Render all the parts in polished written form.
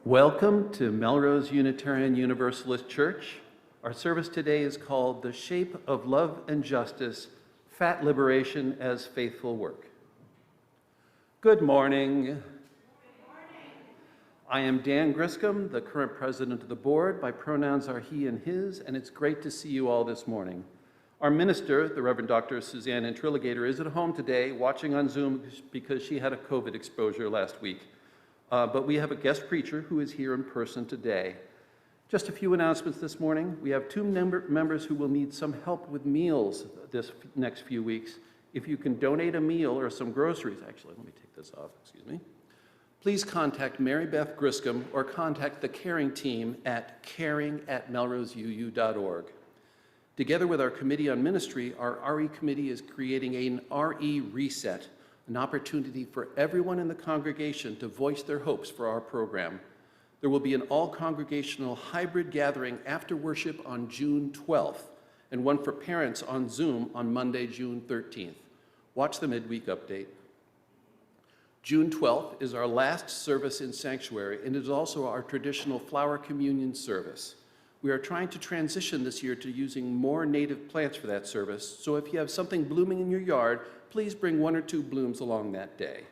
Welcome to Melrose Unitarian Universalist Church. Our service today is called The Shape of Love and Justice, Fat Liberation as Faithful Work. Good morning. Good morning. I am Dan Griscom, the current president of the board. My pronouns are he and his, and it's great to see you all this morning. Our minister, the Reverend Dr. Suzanne Intriligator, is at home today watching on Zoom because she had a COVID exposure last week. But we have a guest preacher who is here in person today. Just a few announcements this morning. We have two members who will need some help with meals this next few weeks. If you can donate a meal or some groceries, actually, let me take this off, excuse me. Please contact Mary Beth Griscom or contact the caring team at caring@melroseuu.org. Together with our Committee on Ministry, our RE Committee is creating an RE Reset, an opportunity for everyone in the congregation to voice their hopes for our program. There will be an all-congregational hybrid gathering after worship on June 12th, and one for parents on Zoom on Monday, June 13th. Watch the midweek update. June 12th is our last service in sanctuary, and it is also our traditional flower communion service. We are trying to transition this year to using more native plants for that service, so if you have something blooming in your yard, please bring 1 or 2 blooms along that day.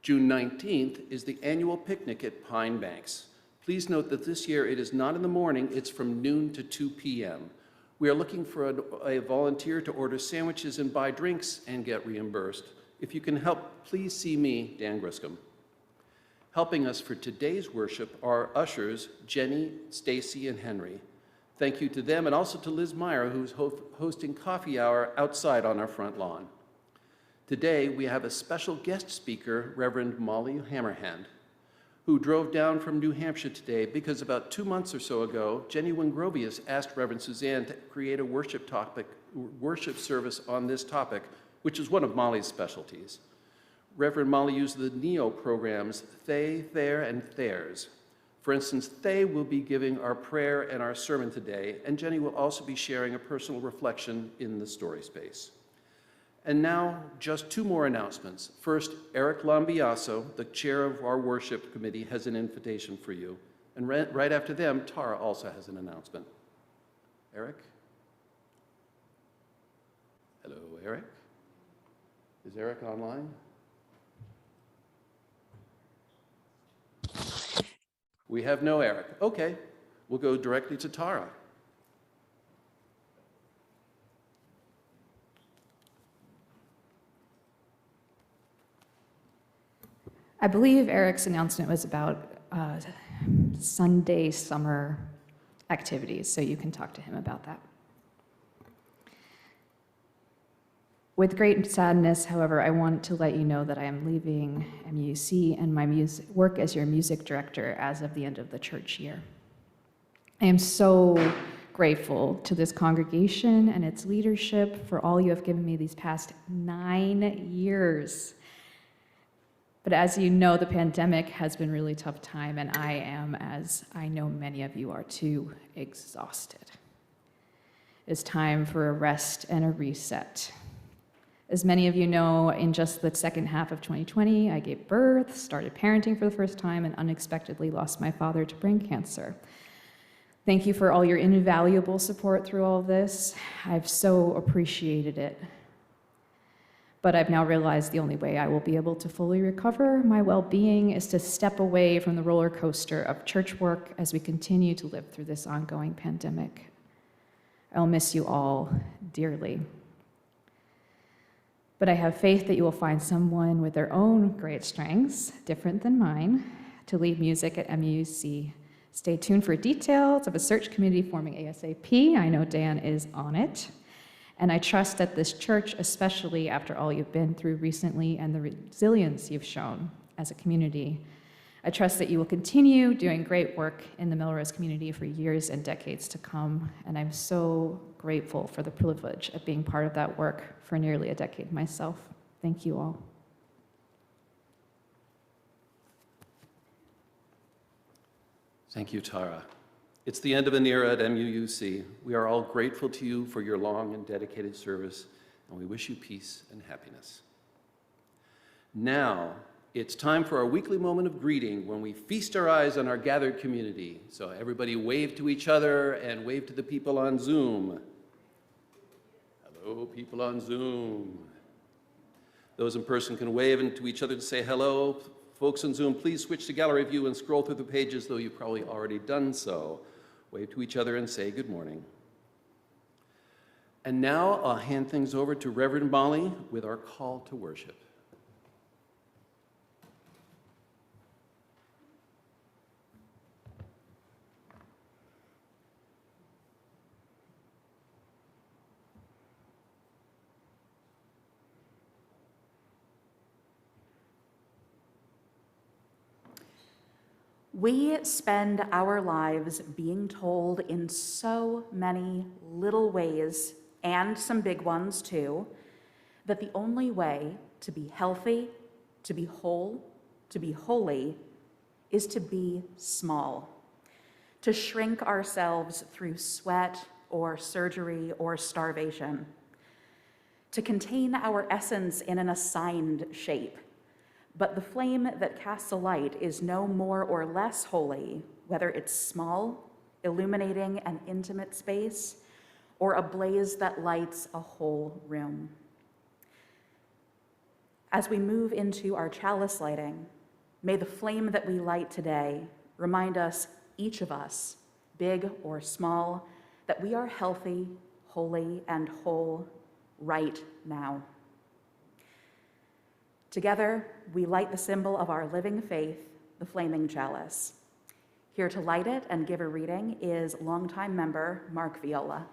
June 19th is the annual picnic at Pine Banks. Please note that this year it is not in the morning, it's from noon to 2 p.m. We are looking for a volunteer to order sandwiches and buy drinks and get reimbursed. If you can help, please see me, Dan Griscom. Helping us for today's worship are ushers Jenny, Stacy, and Henry. Thank you to them and also to Liz Meyer, who's hosting coffee hour outside on our front lawn. Today, we have a special guest speaker, Reverend Molly Hammerhand, who drove down from New Hampshire today because about 2 months or so ago, Jenny Wingrovius asked Reverend Suzanne to create a worship service on this topic, which is one of Molly's specialties. Reverend Molly used the NEO programs, They, There, and Theirs. For instance, they will be giving our prayer and our sermon today, and Jenny will also be sharing a personal reflection in the story space. And now, just 2 more announcements. First, Eric Lambiaso, the chair of our worship committee, has an invitation for you. And right after them, Tara also has an announcement. Eric? Hello, Eric? Is Eric online? We have no Eric. Okay, we'll go directly to Tara. I believe Eric's announcement was about Sunday summer activities, so you can talk to him about that. With great sadness, however, I want to let you know that I am leaving MUUC and my work as your music director as of the end of the church year. I am so grateful to this congregation and its leadership for all you have given me these past 9 years. But as you know, the pandemic has been a really tough time, and I am, as I know many of you are too, exhausted. It's time for a rest and a reset. As many of you know, in just the second half of 2020, I gave birth, started parenting for the first time, and unexpectedly lost my father to brain cancer. Thank you for all your invaluable support through all of this. I've so appreciated it. But I've now realized the only way I will be able to fully recover my well-being is to step away from the roller coaster of church work as we continue to live through this ongoing pandemic. I'll miss you all dearly. But I have faith that you will find someone with their own great strengths, different than mine, to lead music at MUUC. Stay tuned for details of a search committee forming ASAP. I know Dan is on it. And I trust that this church, especially after all you've been through recently and the resilience you've shown as a community, I trust that you will continue doing great work in the Melrose community for years and decades to come, and I'm so grateful for the privilege of being part of that work for nearly a decade myself. Thank you all. Thank you, Tara. It's the end of an era at MUUC. We are all grateful to you for your long and dedicated service, and we wish you peace and happiness. Now, It's time for our weekly moment of greeting when we feast our eyes on our gathered community. So everybody wave to each other and wave to the people on Zoom. Hello, people on Zoom. Those in person can wave to each other to say hello. Folks on Zoom, please switch to gallery view and scroll through the pages, though you've probably already done so. Wave to each other and say good morning. And now I'll hand things over to Reverend Molly with our call to worship. We spend our lives being told in so many little ways, and some big ones too, that the only way to be healthy, to be whole, to be holy, is to be small, to shrink ourselves through sweat or surgery or starvation, to contain our essence in an assigned shape. But the flame that casts a light is no more or less holy, whether it's small, illuminating an intimate space, or a blaze that lights a whole room. As we move into our chalice lighting, may the flame that we light today remind us, each of us, big or small, that we are healthy, holy, and whole right now. Together, we light the symbol of our living faith, the flaming chalice. Here to light it and give a reading is longtime member Mark Viola.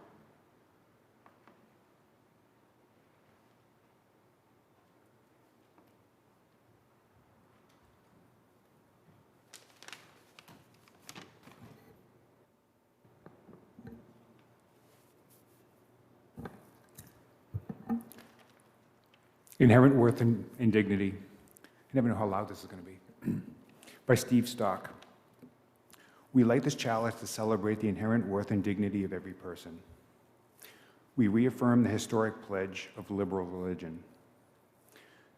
Inherent Worth and Dignity. I never know how loud this is going to be. By Steve Stock. We light this chalice to celebrate the inherent worth and dignity of every person. We reaffirm the historic pledge of liberal religion,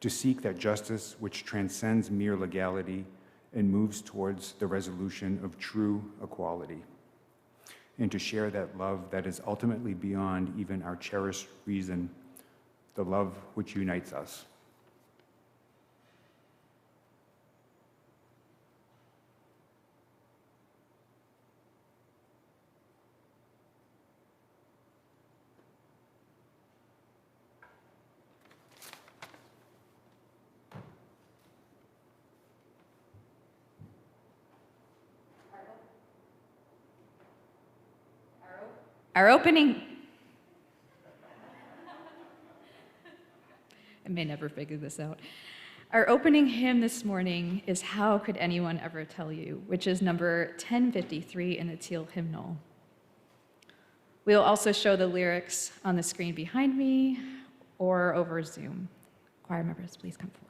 to seek that justice which transcends mere legality and moves towards the resolution of true equality, and to share that love that is ultimately beyond even our cherished reason, the love which unites us. Our opening. I may never figure this out. Our opening hymn this morning is How Could Anyone Ever Tell You, which is number 1053 in the Teal hymnal. We'll also show the lyrics on the screen behind me or over Zoom. Choir members, please come forward.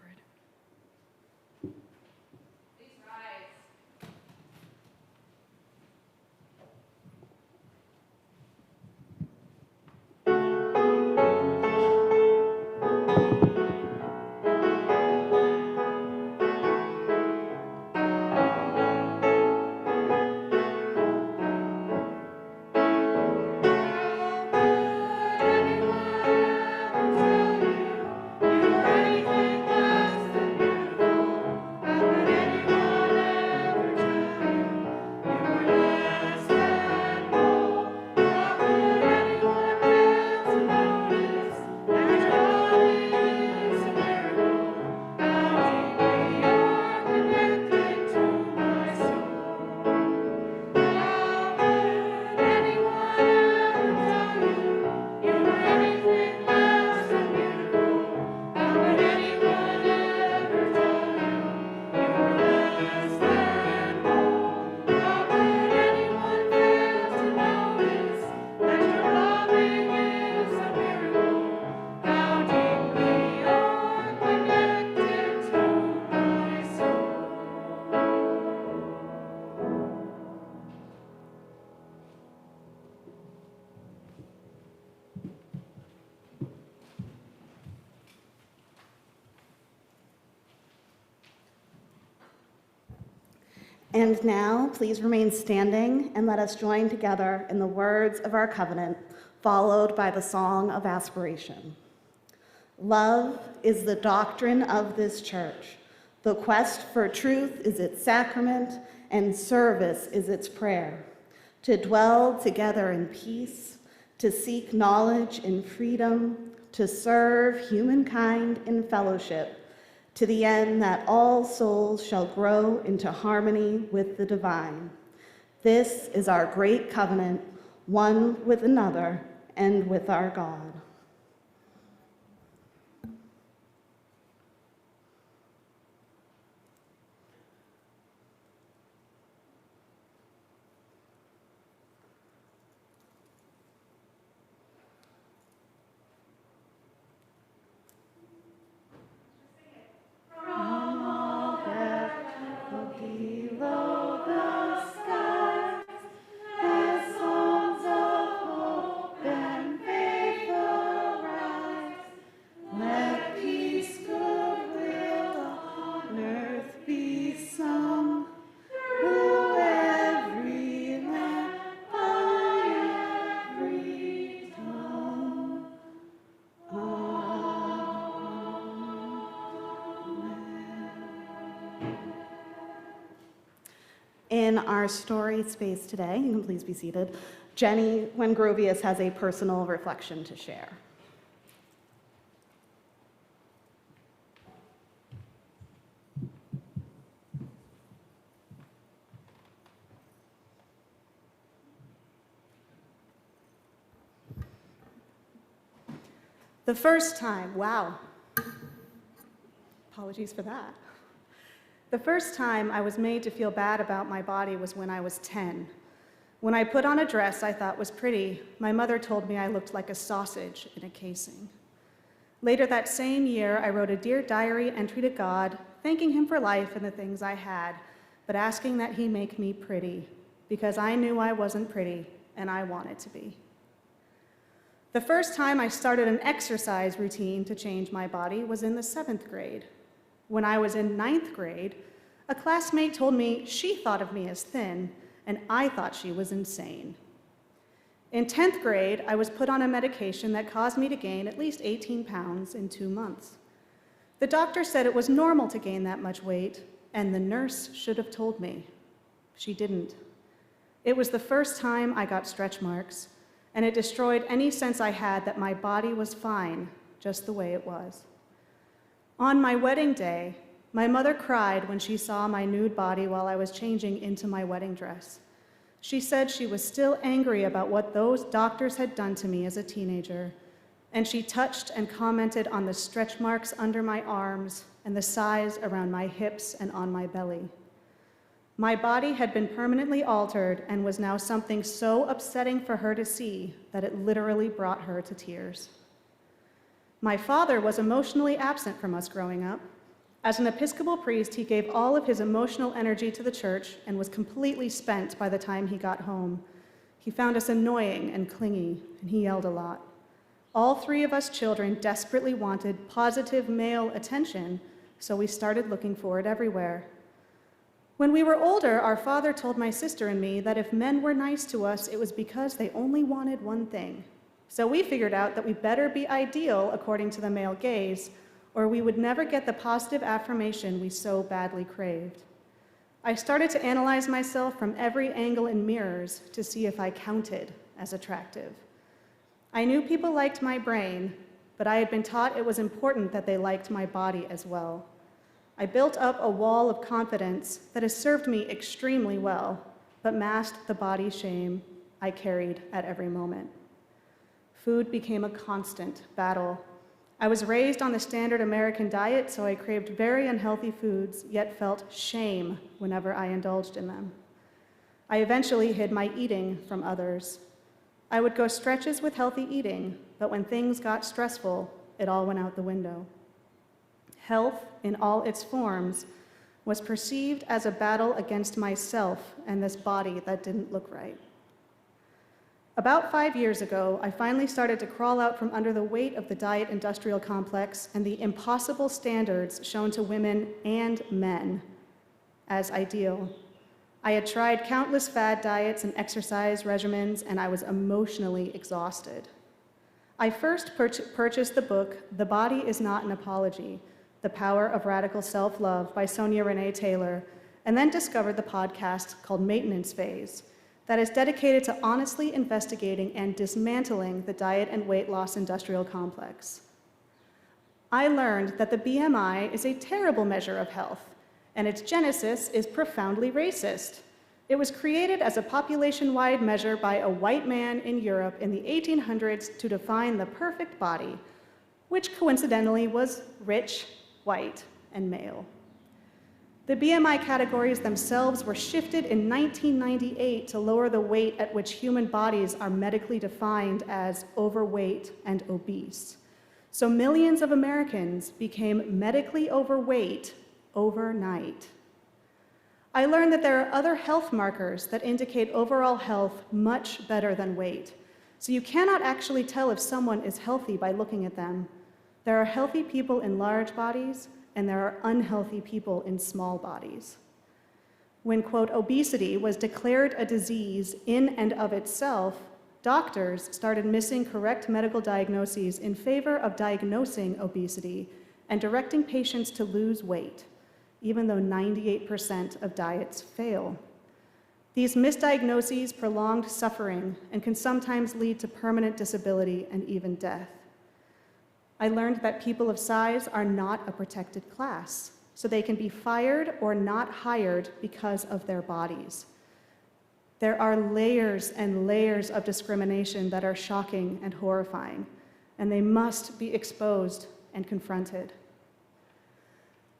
Anything but And now, please remain standing and let us join together in the words of our covenant, followed by the song of aspiration. Love is the doctrine of this church. The quest for truth is its sacrament, and service is its prayer. To dwell together in peace, to seek knowledge in freedom, to serve humankind in fellowship, to the end that all souls shall grow into harmony with the divine. This is our great covenant, one with another and with our God. In our story space today, you can please be seated, Jenny Wengrovius has a personal reflection to share. The first time, wow, apologies for that. The first time I was made to feel bad about my body was when I was 10. When I put on a dress I thought was pretty, my mother told me I looked like a sausage in a casing. Later that same year, I wrote a Dear Diary entry to God, thanking him for life and the things I had, but asking that he make me pretty, because I knew I wasn't pretty and I wanted to be. The first time I started an exercise routine to change my body was in the 7th grade. When I was in 9th grade, a classmate told me she thought of me as thin, and I thought she was insane. In 10th grade, I was put on a medication that caused me to gain at least 18 pounds in 2 months. The doctor said it was normal to gain that much weight, and the nurse should have told me. She didn't. It was the first time I got stretch marks, and it destroyed any sense I had that my body was fine, just the way it was. On my wedding day, my mother cried when she saw my nude body while I was changing into my wedding dress. She said she was still angry about what those doctors had done to me as a teenager, and she touched and commented on the stretch marks under my arms and the size around my hips and on my belly. My body had been permanently altered and was now something so upsetting for her to see that it literally brought her to tears. My father was emotionally absent from us growing up. As an Episcopal priest, he gave all of his emotional energy to the church and was completely spent by the time he got home. He found us annoying and clingy, and he yelled a lot. All 3 of us children desperately wanted positive male attention, so we started looking for it everywhere. When we were older, our father told my sister and me that if men were nice to us, it was because they only wanted one thing. So we figured out that we better be ideal according to the male gaze, or we would never get the positive affirmation we so badly craved. I started to analyze myself from every angle in mirrors to see if I counted as attractive. I knew people liked my brain, but I had been taught it was important that they liked my body as well. I built up a wall of confidence that has served me extremely well, but masked the body shame I carried at every moment. Food became a constant battle. I was raised on the standard American diet, so I craved very unhealthy foods, yet felt shame whenever I indulged in them. I eventually hid my eating from others. I would go stretches with healthy eating, but when things got stressful, it all went out the window. Health, in all its forms, was perceived as a battle against myself and this body that didn't look right. About 5 years ago, I finally started to crawl out from under the weight of the diet industrial complex and the impossible standards shown to women and men as ideal. I had tried countless fad diets and exercise regimens, and I was emotionally exhausted. I first purchased the book, The Body Is Not an Apology, The Power of Radical Self-Love by Sonia Renee Taylor, and then discovered the podcast called Maintenance Phase that is dedicated to honestly investigating and dismantling the diet and weight loss industrial complex. I learned that the BMI is a terrible measure of health, and its genesis is profoundly racist. It was created as a population-wide measure by a white man in Europe in the 1800s to define the perfect body, which coincidentally was rich, white, and male. The BMI categories themselves were shifted in 1998 to lower the weight at which human bodies are medically defined as overweight and obese. So millions of Americans became medically overweight overnight. I learned that there are other health markers that indicate overall health much better than weight. So you cannot actually tell if someone is healthy by looking at them. There are healthy people in large bodies, and there are unhealthy people in small bodies. When, quote, obesity was declared a disease in and of itself, doctors started missing correct medical diagnoses in favor of diagnosing obesity and directing patients to lose weight, even though 98% of diets fail. These misdiagnoses prolonged suffering and can sometimes lead to permanent disability and even death. I learned that people of size are not a protected class, so they can be fired or not hired because of their bodies. There are layers and layers of discrimination that are shocking and horrifying, and they must be exposed and confronted.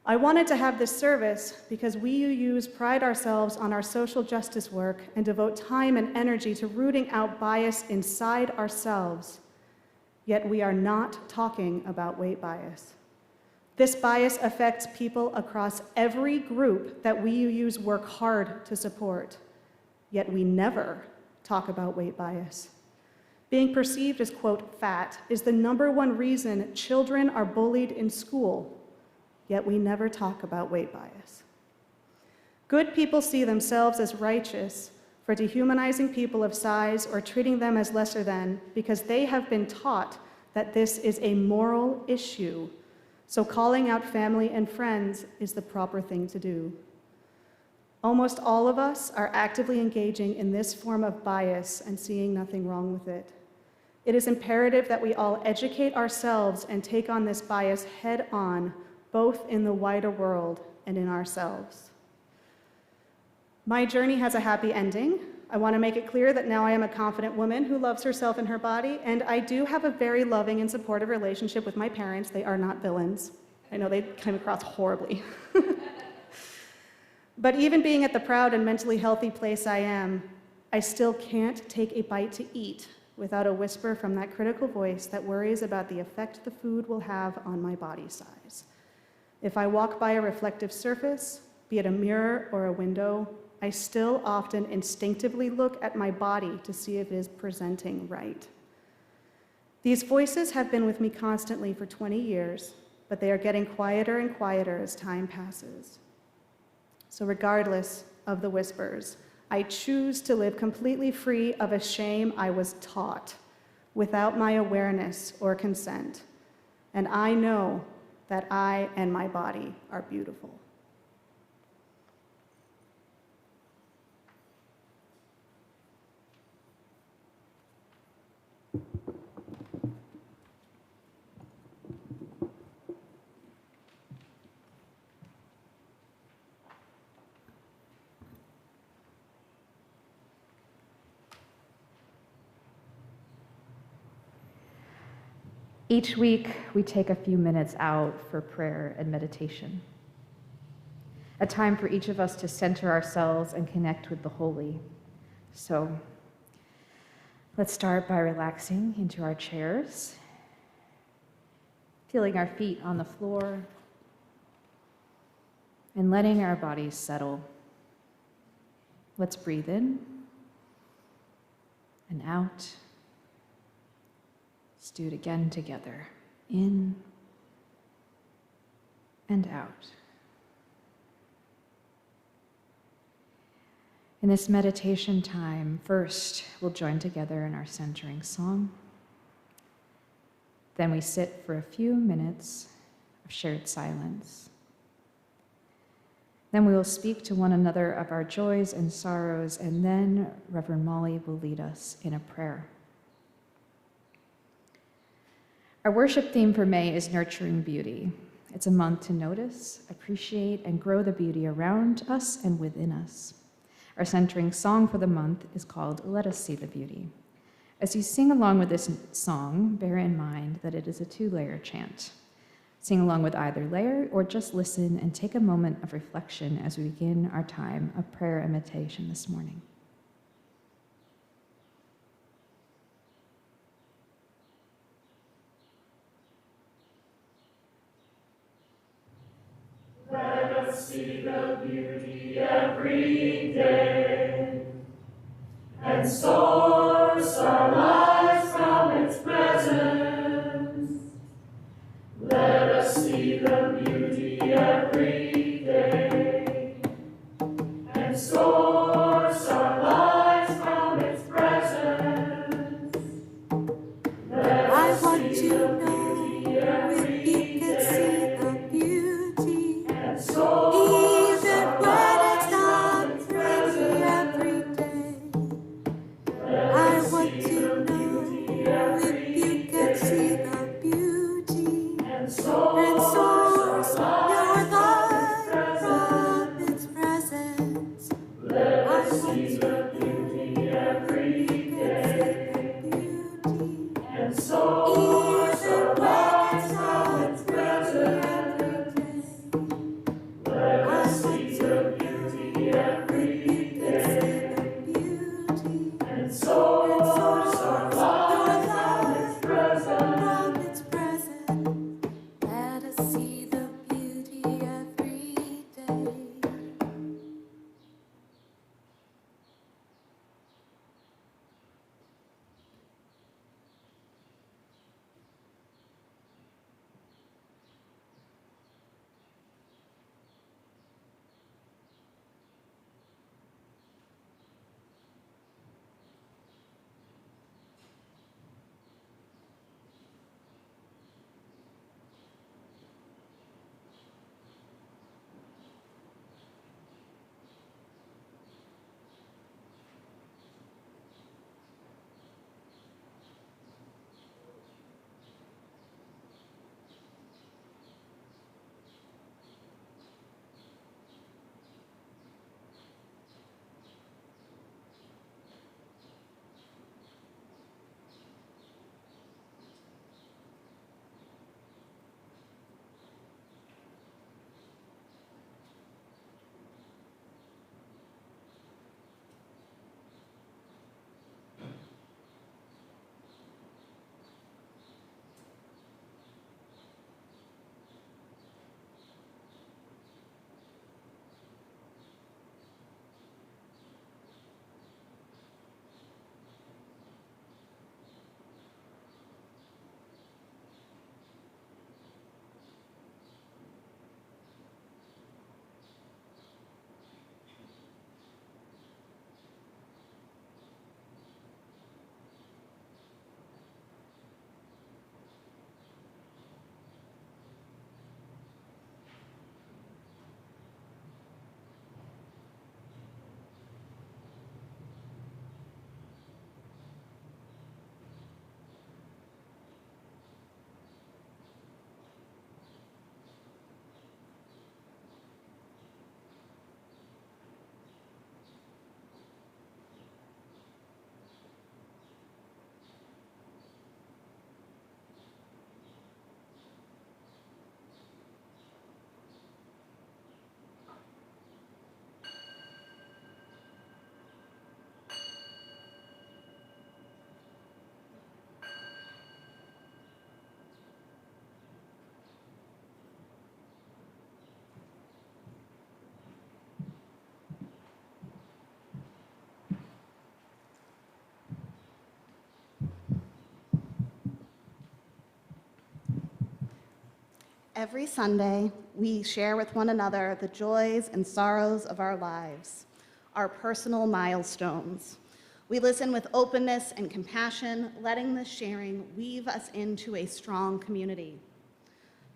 I wanted to have this service because we UUs pride ourselves on our social justice work and devote time and energy to rooting out bias inside ourselves. Yet we are not talking about weight bias. This bias affects people across every group that we UUs work hard to support. Yet we never talk about weight bias. Being perceived as, quote, fat is the #1 reason children are bullied in school. Yet we never talk about weight bias. Good people see themselves as righteous for dehumanizing people of size or treating them as lesser than because they have been taught that this is a moral issue. So calling out family and friends is the proper thing to do. Almost all of us are actively engaging in this form of bias and seeing nothing wrong with it. It is imperative that we all educate ourselves and take on this bias head on, both in the wider world and in ourselves. My journey has a happy ending. I want to make it clear that now I am a confident woman who loves herself and her body, and I do have a very loving and supportive relationship with my parents. They are not villains. I know they came across horribly. But even being at the proud and mentally healthy place I am, I still can't take a bite to eat without a whisper from that critical voice that worries about the effect the food will have on my body size. If I walk by a reflective surface, be it a mirror or a window, I still often instinctively look at my body to see if it is presenting right. These voices have been with me constantly for 20 years, but they are getting quieter and quieter as time passes. So regardless of the whispers, I choose to live completely free of a shame I was taught, without my awareness or consent. And I know that I and my body are beautiful. Each week, we take a few minutes out for prayer and meditation, a time for each of us to center ourselves and connect with the holy. So let's start by relaxing into our chairs, feeling our feet on the floor, and letting our bodies settle. Let's breathe in and out. Let's do it again together. In and out. In this meditation time, first, we'll join together in our centering song. Then we sit for a few minutes of shared silence. Then we will speak to one another of our joys and sorrows, and then Reverend Molly will lead us in a prayer. Our worship theme for May is Nurturing Beauty. It's a month to notice, appreciate, and grow the beauty around us and within us. Our centering song for the month is called Let Us See the Beauty. As you sing along with this song, bear in mind that it is a two-layer chant. Sing along with either layer or just listen and take a moment of reflection as we begin our time of prayer and meditation this morning. Let us see the beauty every day, and source our lives from its presence. Let us see the beauty every day, and source our lives from its presence. I want to know if you can see the beauty, even when it's not pretty every day. I want to know if you can see the beauty and source your life from its presence. I want to know if you can see the beauty And source our lives from its presence. Let us see the beauty every day, and source our lives from its presence. Let us see the beauty every day. Every Sunday, we share with one another the joys and sorrows of our lives. our personal milestones. We listen with openness and compassion, letting this sharing weave us into a strong community.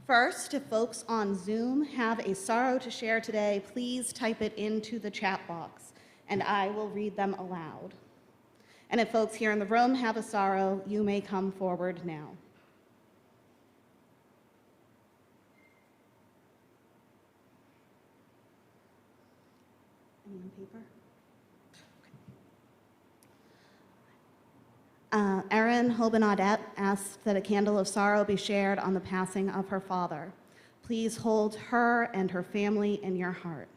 First, if folks on Zoom have a sorrow to share today, please type it into the chat box, and I will read them aloud. And if folks here in the room have a sorrow, you may come forward now. Any on paper? Erin Hobenaudet asks that a candle of sorrow be shared on the passing of her father. Please hold her and her family in your heart.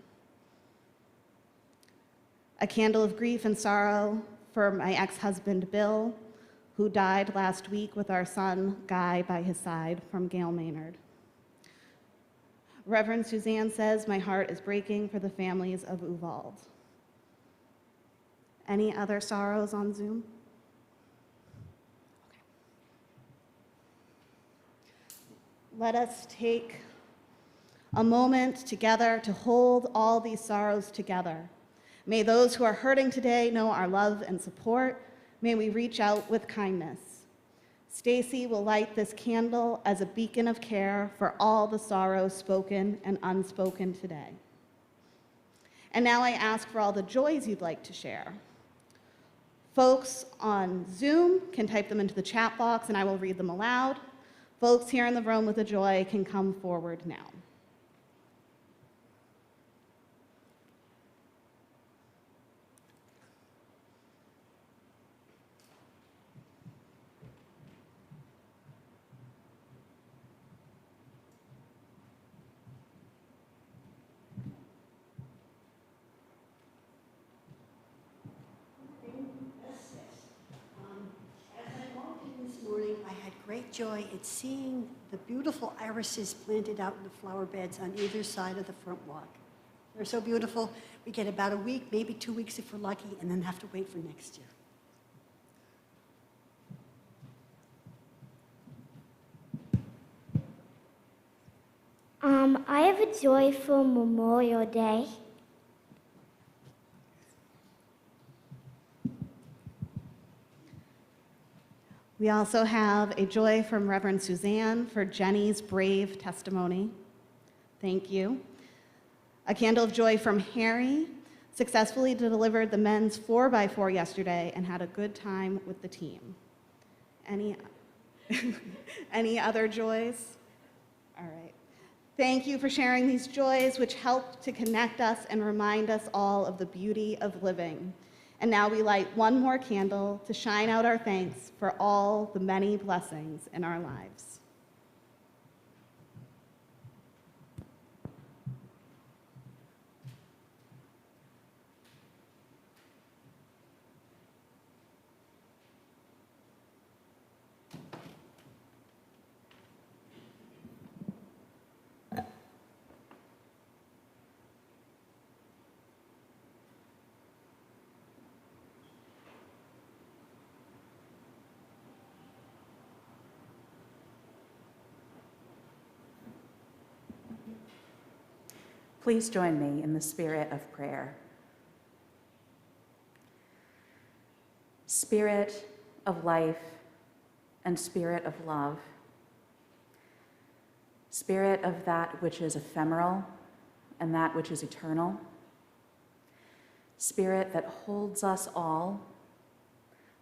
A candle of grief and sorrow for my ex-husband, Bill, who died last week with our son, Guy, by his side from Gail Maynard. Reverend Suzanne says, my heart is breaking for the families of Uvalde. Any other sorrows on Zoom? Let us take a moment together to hold all these sorrows together. May those who are hurting today know our love and support. May we reach out with kindness. Stacy will light this candle as a beacon of care for all the sorrows spoken and unspoken today. And now I ask for all the joys you'd like to share. Folks on Zoom can type them into the chat box and I will read them aloud. Folks here in the room with a joy can come forward now. As I walked in this morning, I had great joy at seeing the beautiful irises planted out in the flower beds on either side of the front walk. They're so beautiful. We get about a week, maybe 2 weeks if we're lucky, and then have to wait for next year. I have a joy for Memorial Day. We also have a joy from Reverend Suzanne for Jenny's brave testimony. Thank you. A candle of joy from Harry, successfully delivered the men's 4x4 yesterday and had a good time with the team. Any other joys? All right. Thank you for sharing these joys, which help to connect us and remind us all of the beauty of living. And now we light one more candle to shine out our thanks for all the many blessings in our lives. Please join me in the spirit of prayer. Spirit of life and spirit of love. Spirit of that which is ephemeral and that which is eternal. Spirit that holds us all.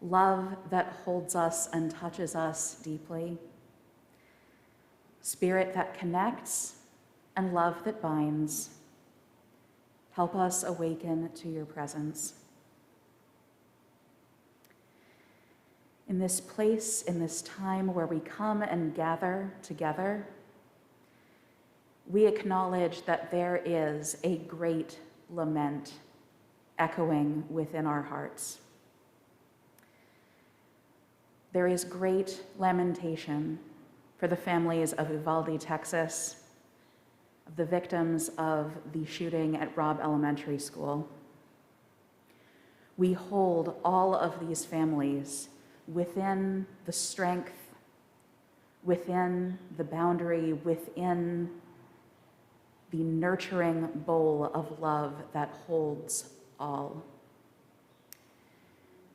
Love that holds us and touches us deeply. Spirit that connects and love that binds. Help us awaken to your presence. In this place, in this time where we come and gather together, we acknowledge that there is a great lament echoing within our hearts. There is great lamentation for the families of Uvalde, Texas, of the victims of the shooting at Robb Elementary School. We hold all of these families within the strength, within the boundary, within the nurturing bowl of love that holds all.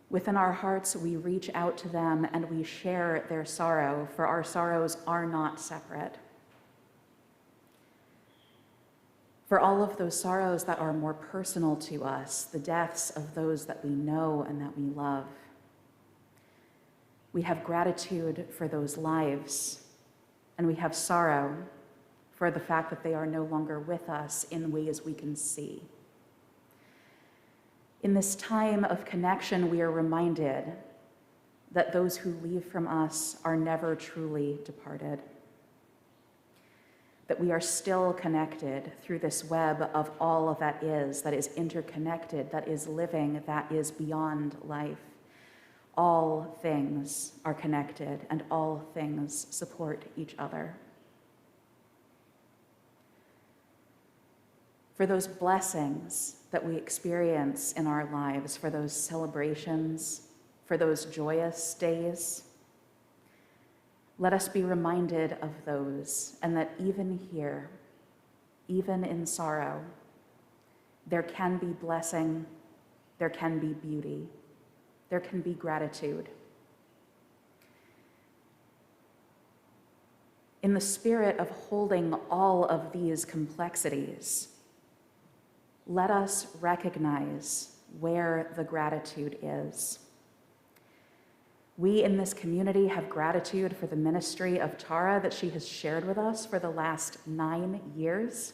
Within our hearts, we reach out to them and we share their sorrow, for our sorrows are not separate. For all of those sorrows that are more personal to us, the deaths of those that we know and that we love, we have gratitude for those lives, and we have sorrow for the fact that they are no longer with us in ways we can see. In this time of connection, we are reminded that those who leave from us are never truly departed, that we are still connected through this web of all that is interconnected, that is living, that is beyond life. All things are connected, and all things support each other. For those blessings that we experience in our lives, for those celebrations, for those joyous days, let us be reminded of those, and that even here, even in sorrow, there can be blessing, there can be beauty, there can be gratitude. In the spirit of holding all of these complexities, let us recognize where the gratitude is. We in this community have gratitude for the ministry of Tara that she has shared with us for the last 9 years.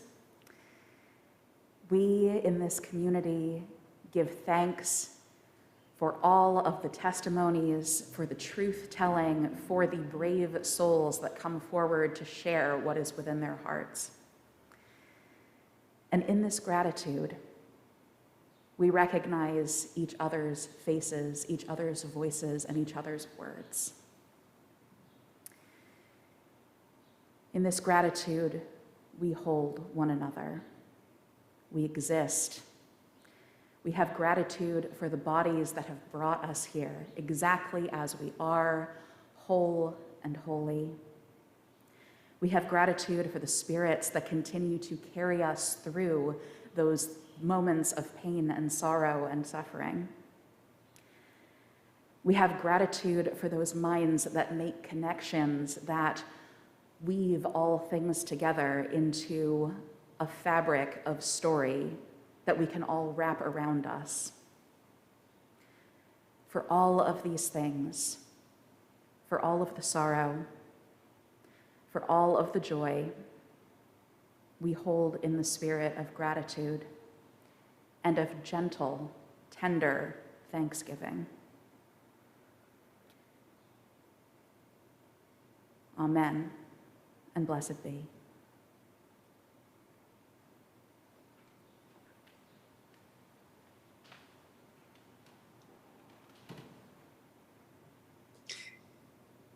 We in this community give thanks for all of the testimonies, for the truth-telling, for the brave souls that come forward to share what is within their hearts. And in this gratitude, we recognize each other's faces, each other's voices, and each other's words. In this gratitude, we hold one another. We exist. We have gratitude for the bodies that have brought us here, exactly as we are, whole and holy. We have gratitude for the spirits that continue to carry us through those moments of pain and sorrow and suffering. We have gratitude for those minds that make connections, that weave all things together into a fabric of story that we can all wrap around us. For all of these things, for all of the sorrow, for all of the joy, we hold in the spirit of gratitude and of gentle, tender thanksgiving. Amen, and blessed be.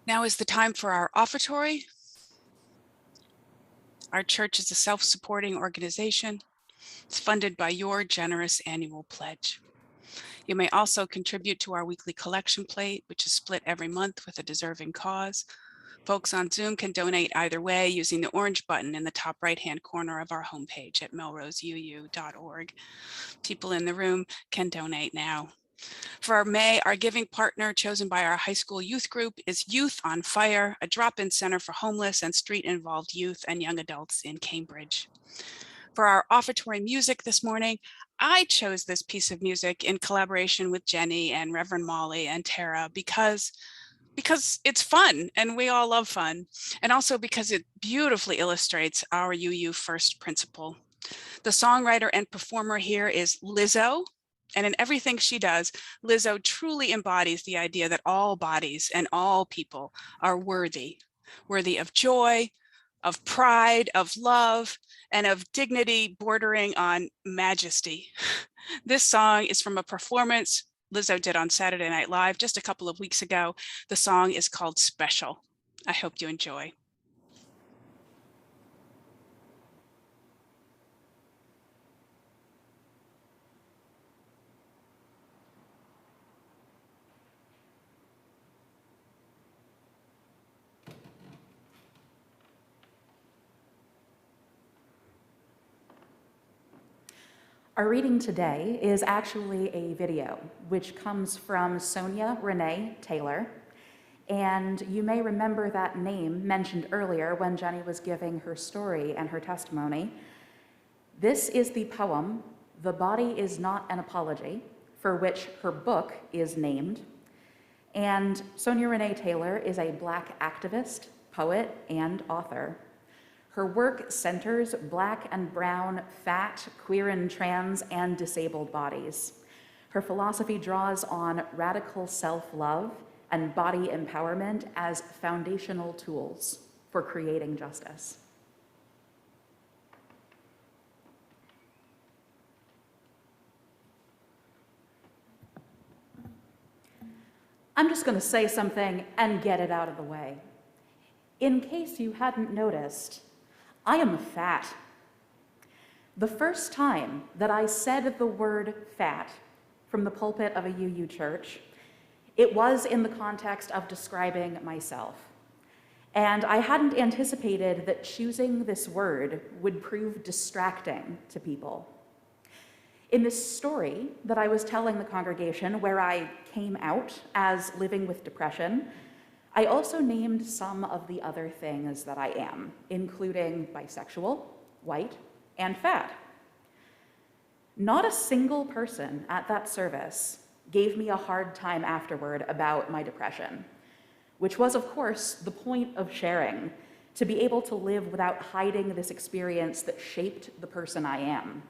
Now is the time for our offertory. Our church is a self-supporting organization. It's funded by your generous annual pledge. You may also contribute to our weekly collection plate, which is split every month with a deserving cause. Folks on Zoom can donate either way using the orange button in the top right-hand corner of our homepage at melroseuu.org. People in the room can donate now. For our May, our giving partner chosen by our high school youth group is Youth on Fire, a drop-in center for homeless and street-involved youth and young adults in Cambridge. For our offertory music this morning, I chose this piece of music in collaboration with Jenny and Reverend Molly and Tara because it's fun and we all love fun, and also because it beautifully illustrates our UU first principle. The songwriter and performer here is Lizzo, and in everything she does, Lizzo truly embodies the idea that all bodies and all people are worthy of joy, of pride, of love, and of dignity bordering on majesty. This song is from a performance Lizzo did on Saturday Night Live just a couple of weeks ago. The song is called Special. I hope you enjoy. Our reading today is actually a video, which comes from Sonia Renee Taylor. And you may remember that name mentioned earlier when Jenny was giving her story and her testimony. This is the poem, "The Body Is Not an Apology," for which her book is named. And Sonia Renee Taylor is a Black activist, poet, and author. Her work centers Black and brown, fat, queer and trans, and disabled bodies. Her philosophy draws on radical self-love and body empowerment as foundational tools for creating justice. I'm just going to say something and get it out of the way. In case you hadn't noticed, I am fat. The first time that I said the word fat from the pulpit of a UU church, it was in the context of describing myself. And I hadn't anticipated that choosing this word would prove distracting to people. In this story that I was telling the congregation, where I came out as living with depression, I also named some of the other things that I am, including bisexual, white, and fat. Not a single person at that service gave me a hard time afterward about my depression, which was, of course, the point of sharing, to be able to live without hiding this experience that shaped the person I am.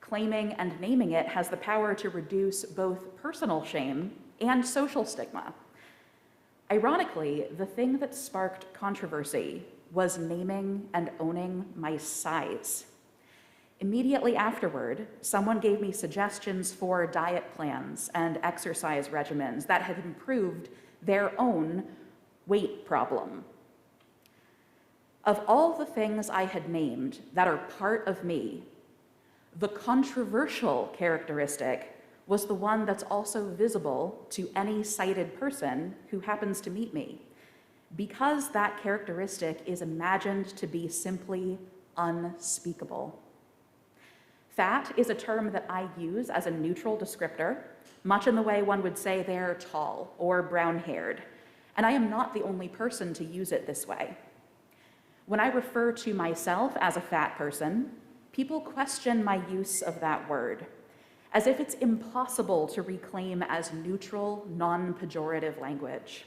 Claiming and naming it has the power to reduce both personal shame and social stigma. Ironically, the thing that sparked controversy was naming and owning my size. Immediately afterward, someone gave me suggestions for diet plans and exercise regimens that had improved their own weight problem. Of all the things I had named that are part of me, the controversial characteristic was the one that's also visible to any sighted person who happens to meet me, because that characteristic is imagined to be simply unspeakable. Fat is a term that I use as a neutral descriptor, much in the way one would say they're tall or brown-haired, and I am not the only person to use it this way. When I refer to myself as a fat person, people question my use of that word, as if it's impossible to reclaim as neutral, non-pejorative language.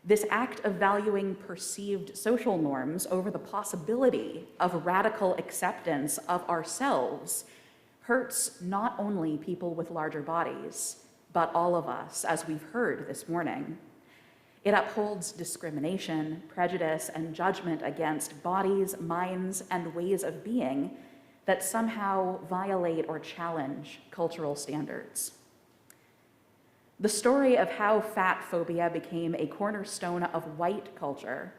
This act of valuing perceived social norms over the possibility of radical acceptance of ourselves hurts not only people with larger bodies, but all of us, as we've heard this morning. It upholds discrimination, prejudice, and judgment against bodies, minds, and ways of being that somehow violate or challenge cultural standards. The story of how fat phobia became a cornerstone of white culture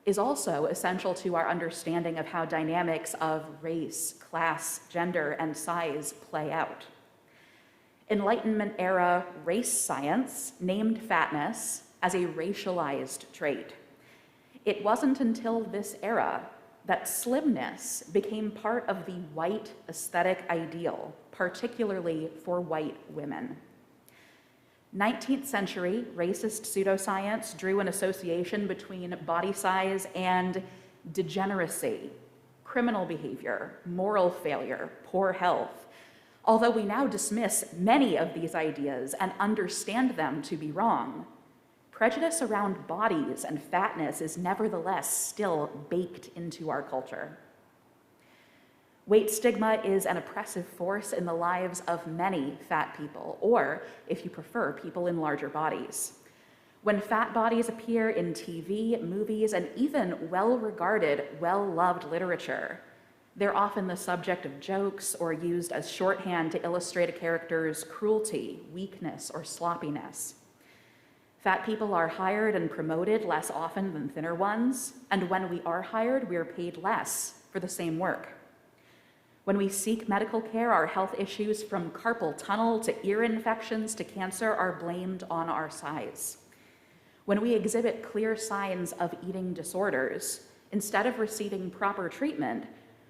is also essential to our understanding of how dynamics of race, class, gender, and size play out. Enlightenment era race science named fatness as a racialized trait. It wasn't until this era that slimness became part of the white aesthetic ideal, particularly for white women. 19th century racist pseudoscience drew an association between body size and degeneracy, criminal behavior, moral failure, poor health. Although we now dismiss many of these ideas and understand them to be wrong, prejudice around bodies and fatness is nevertheless still baked into our culture. Weight stigma is an oppressive force in the lives of many fat people, or, if you prefer, people in larger bodies. When fat bodies appear in TV, movies, and even well-regarded, well-loved literature, they're often the subject of jokes or used as shorthand to illustrate a character's cruelty, weakness, or sloppiness. Fat people are hired and promoted less often than thinner ones, and when we are hired, we are paid less for the same work. When we seek medical care, our health issues from carpal tunnel to ear infections to cancer are blamed on our size. When we exhibit clear signs of eating disorders, instead of receiving proper treatment,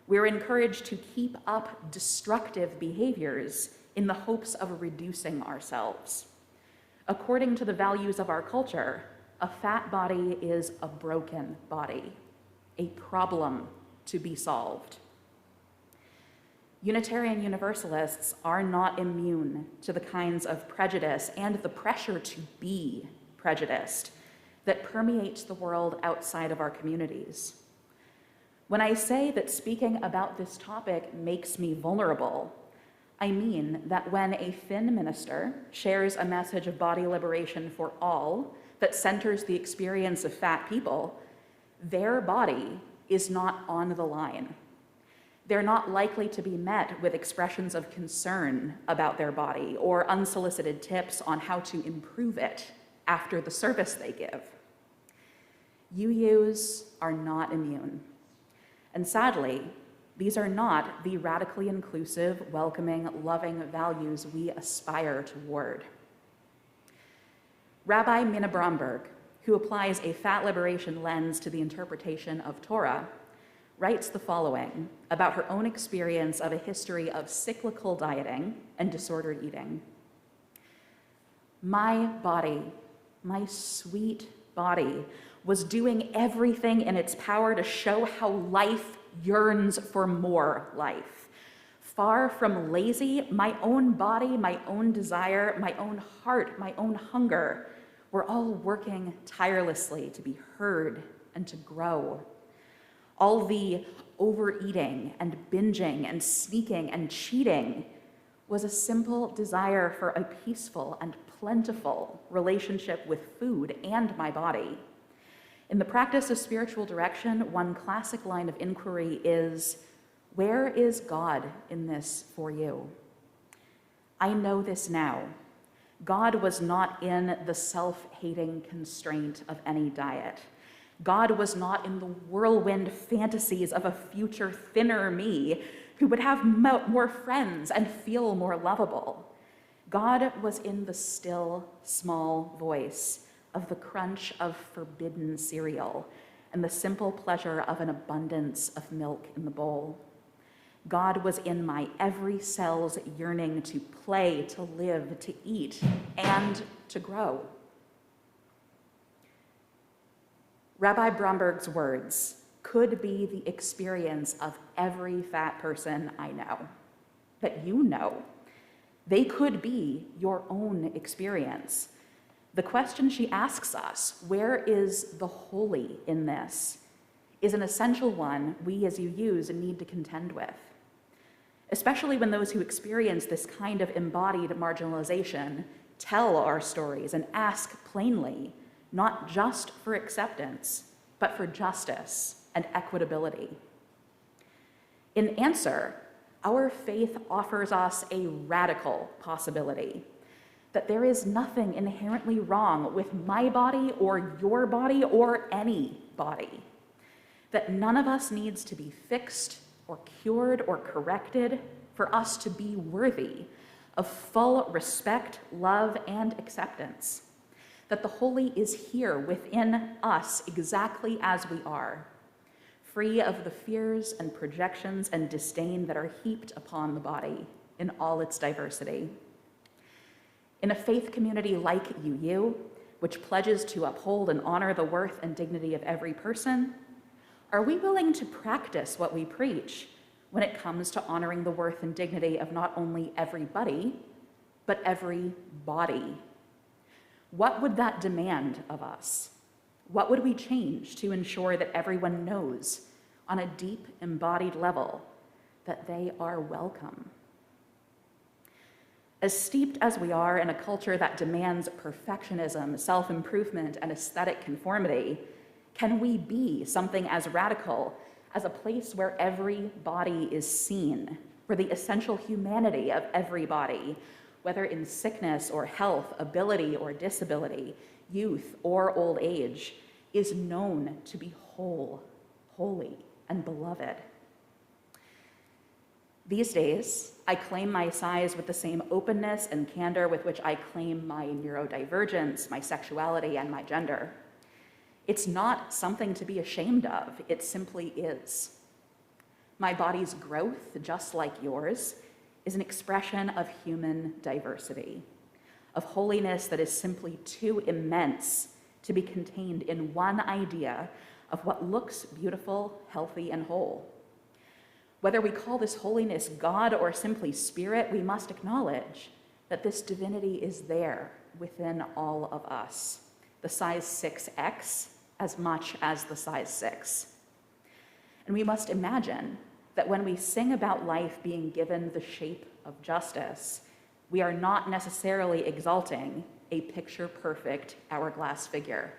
We're encouraged to keep up destructive behaviors in the hopes of reducing ourselves. According to the values of our culture, a fat body is a broken body, a problem to be solved. Unitarian Universalists are not immune to the kinds of prejudice and the pressure to be prejudiced that permeates the world outside of our communities. When I say that speaking about this topic makes me vulnerable, I mean that when a Finn minister shares a message of body liberation for all that centers the experience of fat people, their body is not on the line. They're not likely to be met with expressions of concern about their body or unsolicited tips on how to improve it after the service they give. UUs are not immune. And sadly, these are not the radically inclusive, welcoming, loving values we aspire toward. Rabbi Minna Bromberg, who applies a fat liberation lens to the interpretation of Torah, writes the following about her own experience of a history of cyclical dieting and disordered eating. My body, my sweet body, was doing everything in its power to show how life yearns for more life. Far from lazy, my own body, my own desire, my own heart, my own hunger were all working tirelessly to be heard and to grow. All the overeating and binging and sneaking and cheating was a simple desire for a peaceful and plentiful relationship with food and my body. In the practice of spiritual direction, one classic line of inquiry is, where is God in this for you? I know this now. God was not in the self-hating constraint of any diet. God was not in the whirlwind fantasies of a future thinner me who would have more friends and feel more lovable. God was in the still, small voice of the crunch of forbidden cereal and the simple pleasure of an abundance of milk in the bowl. God was in my every cell's yearning to play, to live, to eat, and to grow. Rabbi Bromberg's words could be the experience of every fat person I know, that you know. They could be your own experience. The question she asks us, where is the holy in this, is an essential one we as UUs need to contend with, especially when those who experience this kind of embodied marginalization tell our stories and ask plainly, not just for acceptance, but for justice and equitability. In answer, our faith offers us a radical possibility that there is nothing inherently wrong with my body or your body or any body, that none of us needs to be fixed or cured or corrected for us to be worthy of full respect, love, and acceptance, that the holy is here within us exactly as we are, free of the fears and projections and disdain that are heaped upon the body in all its diversity. In a faith community like UU, which pledges to uphold and honor the worth and dignity of every person, are we willing to practice what we preach when it comes to honoring the worth and dignity of not only everybody, but every body? What would that demand of us? What would we change to ensure that everyone knows on a deep, embodied level that they are welcome? As steeped as we are in a culture that demands perfectionism, self-improvement, and aesthetic conformity, can we be something as radical as a place where every body is seen, where the essential humanity of every body, whether in sickness or health, ability or disability, youth or old age, is known to be whole, holy, and beloved? These days, I claim my size with the same openness and candor with which I claim my neurodivergence, my sexuality, and my gender. It's not something to be ashamed of, it simply is. My body's growth, just like yours, is an expression of human diversity, of holiness that is simply too immense to be contained in one idea of what looks beautiful, healthy, and whole. Whether we call this holiness God or simply spirit, we must acknowledge that this divinity is there within all of us, the size 6X as much as the size 6. And we must imagine that when we sing about life being given the shape of justice, we are not necessarily exalting a picture-perfect hourglass figure.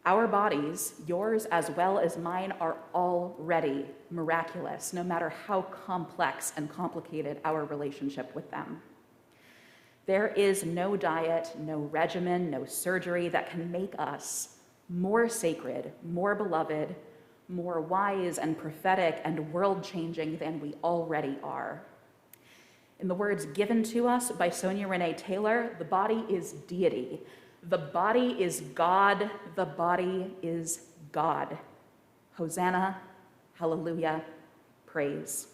Our bodies, yours as well as mine, are already miraculous, no matter how complex and complicated our relationship with them. There is no diet, no regimen, no surgery that can make us more sacred, more beloved, more wise and prophetic and world-changing than we already are. In the words given to us by Sonia Renee Taylor, the body is deity. The body is God. The body is God. Hosanna, hallelujah, praise.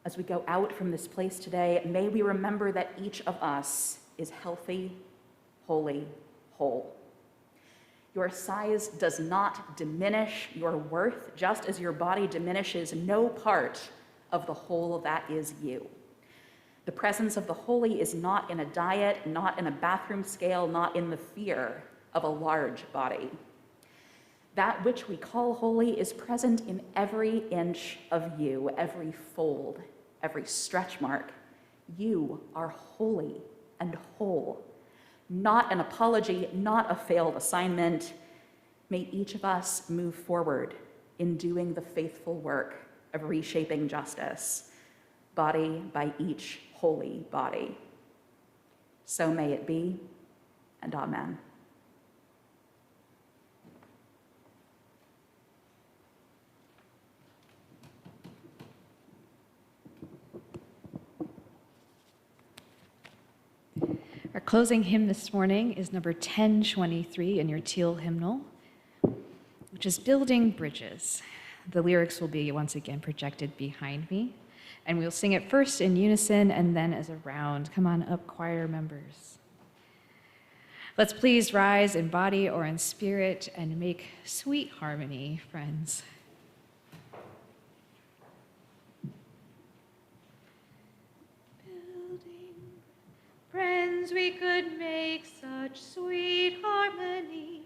As we go out from this place today, may we remember that each of us is healthy, holy, whole. Your size does not diminish your worth, just as your body diminishes no part of the whole that is you. The presence of the holy is not in a diet, not in a bathroom scale, not in the fear of a large body. That which we call holy is present in every inch of you, every fold, every stretch mark. You are holy and whole. Not an apology, not a failed assignment. May each of us move forward in doing the faithful work of reshaping justice, body by each holy body. So may it be, and amen. Our closing hymn this morning is number 1023 in your teal hymnal, which is Building Bridges. The lyrics will be once again projected behind me, and we'll sing it first in unison and then as a round. Come on up, choir members. Let's please rise in body or in spirit and make sweet harmony, friends. Friends, we could make such sweet harmony,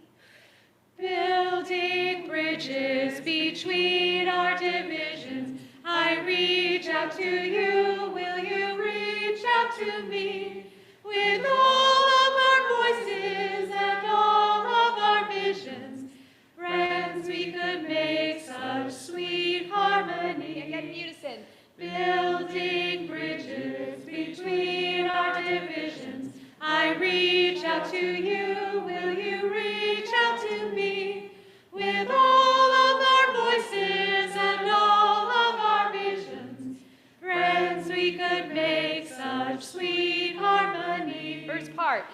building bridges between our divisions. I reach out to you, will you reach out to me? With all of our voices and all of our visions, friends, we could make such sweet harmony. Again, in unison. Building bridges between our divisions. I reach out to you, will you reach out to me? With all of our voices and all of our visions, friends, we could make such sweet harmony. First part.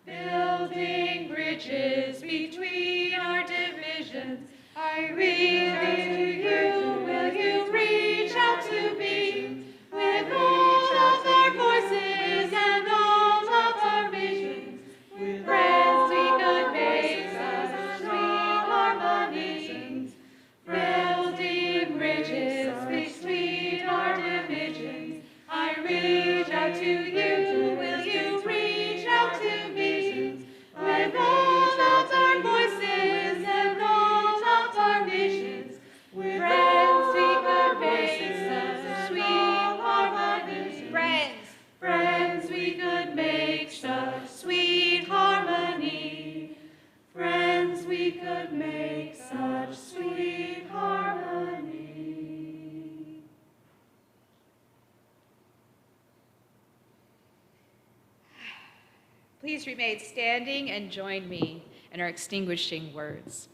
Building bridges between our divisions. I reach out to you, will you reach out to me? With all of our voices and all of our visions, friends, we could make such sweet harmonies. Building bridges between our divisions. I reach out to you, will you reach out to me? With all of our voices and all of our visions, friends, we could make such sweet harmonies. Friends, we could make such sweet harmony. Friends, we could make such sweet harmony. Please remain standing and join me in our extinguishing words.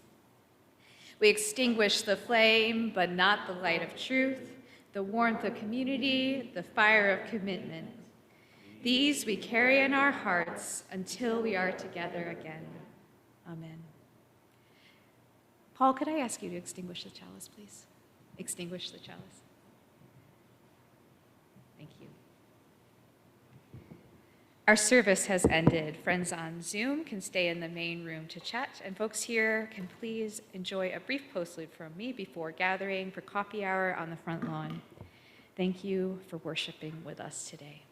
We extinguish the flame, but not the light of truth, the warmth of community, the fire of commitment. These we carry in our hearts until we are together again. Amen. Paul, could I ask you to extinguish the chalice, please? Extinguish the chalice. Thank you. Our service has ended. Friends on Zoom can stay in the main room to chat, and folks here can please enjoy a brief postlude from me before gathering for coffee hour on the front lawn. Thank you for worshiping with us today.